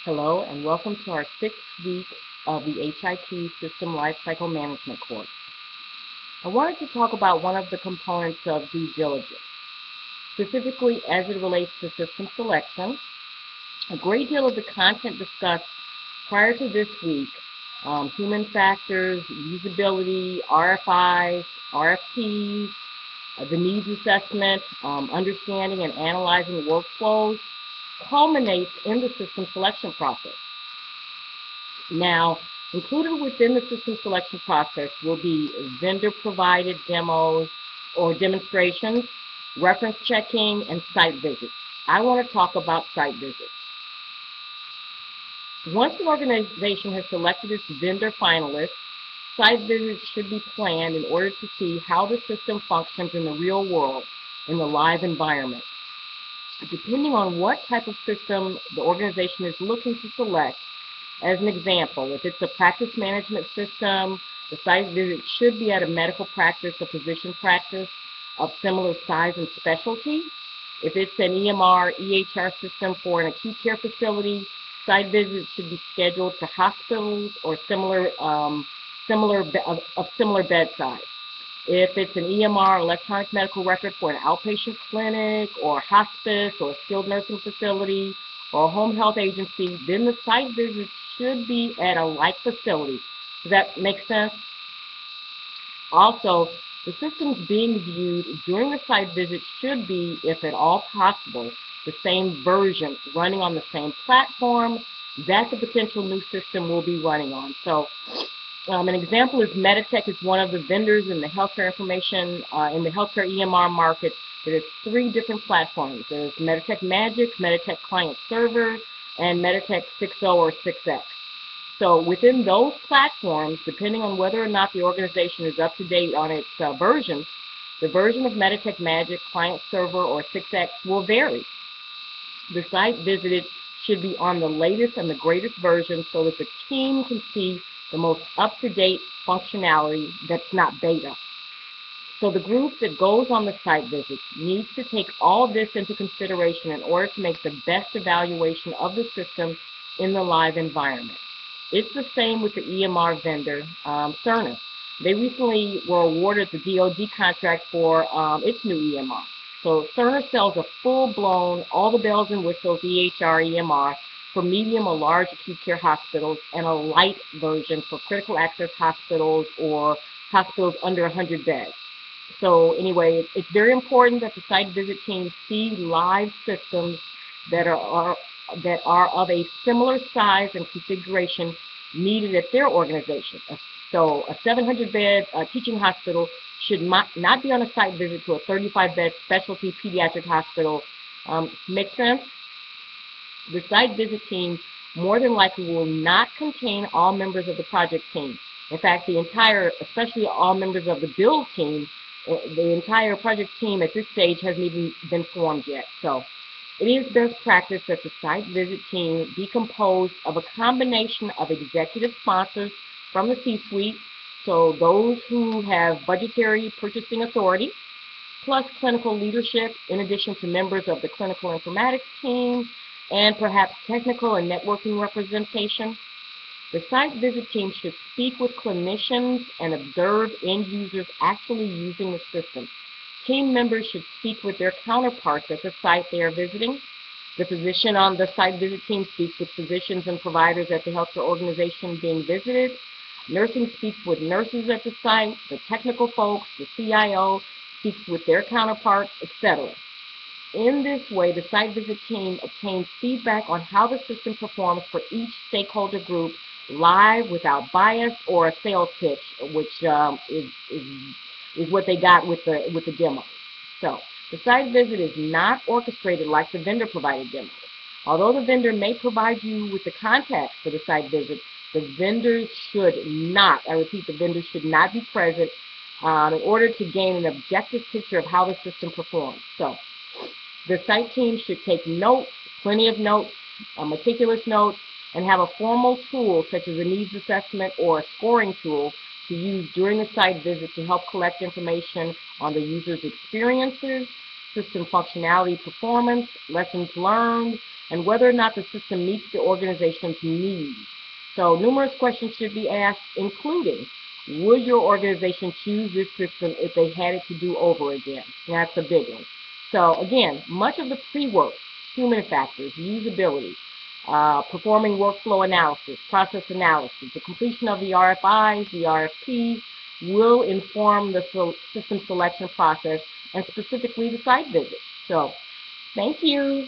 Hello and welcome to our sixth week of the HIT System Lifecycle Management course. I wanted to talk about one of the components of due diligence, specifically as it relates to system selection. A great deal of the content discussed prior to this week, human factors, usability, RFIs, RFPs, the needs assessment, understanding and analyzing workflows, culminates in the system selection process. Now, included within the system selection process will be vendor-provided demos or demonstrations, reference checking, and site visits. I want to talk about site visits. Once an organization has selected its vendor finalists, site visits should be planned in order to see how the system functions in the real world, in the live environment. Depending on what type of system the organization is looking to select, as an example, if it's a practice management system, the site visit should be at a medical practice or physician practice of similar size and specialty. If it's an EMR, EHR system for an acute care facility, site visits should be scheduled for hospitals or similar bed size. If it's an EMR, electronic medical record for an outpatient clinic or hospice or a skilled nursing facility or a home health agency, then the site visits should be at a like facility. Does that make sense? Also, the systems being viewed during the site visit should be, if at all possible, the same version running on the same platform that the potential new system will be running on. So an example is Meditech is one of the vendors in the healthcare information, in the healthcare EMR market. There's 3 different platforms. There's Meditech Magic, Meditech Client Server, and Meditech 6.0 or 6X. So within those platforms, depending on whether or not the organization is up to date on its versions, the version of Meditech Magic, Client Server, or 6X will vary. The site visited should be on the latest and the greatest version so that the team can see the most up-to-date functionality that's not beta. So the group that goes on the site visits needs to take all this into consideration in order to make the best evaluation of the system in the live environment. It's the same with the EMR vendor, Cerner. They recently were awarded the DoD contract for its new EMR. So Cerner sells a full-blown, all the bells and whistles EHR EMR for medium or large acute care hospitals and a light version for critical access hospitals or hospitals under 100 beds. So anyway, it's very important that the site visit team see live systems that are of a similar size and configuration needed at their organization. So a 700-bed teaching hospital should not be on a site visit to a 35-bed specialty pediatric hospital. Make sense? The site visit team more than likely will not contain all members of the project team. In fact, especially all members of the build team, the entire project team at this stage hasn't even been formed yet. So it is best practice that the site visit team be composed of a combination of executive sponsors from the C-suite, so those who have budgetary purchasing authority, plus clinical leadership, in addition to members of the clinical informatics team, and perhaps technical and networking representation. The site visit team should speak with clinicians and observe end users actually using the system. Team members should speak with their counterparts at the site they are visiting. The physician on the site visit team speaks with physicians and providers at the healthcare organization being visited. Nursing speaks with nurses at the site. The technical folks, the CIO, speaks with their counterparts, etc. In this way, the site visit team obtains feedback on how the system performs for each stakeholder group live without bias or a sales pitch, which is what they got with the demo. So the site visit is not orchestrated like the vendor-provided demo. Although the vendor may provide you with the context for the site visit, the vendors should not, I repeat, the vendors should not be present in order to gain an objective picture of how the system performs. So the site team should take notes, plenty of notes, meticulous notes, and have a formal tool such as a needs assessment or a scoring tool to use during the site visit to help collect information on the user's experiences, system functionality, performance, lessons learned, and whether or not the system meets the organization's needs. So numerous questions should be asked, including, would your organization choose this system if they had it to do over again? And that's a big one. So again, much of the pre-work, human factors, usability, performing workflow analysis, process analysis, the completion of the RFIs, the RFPs, will inform the system selection process and specifically the site visit. So thank you.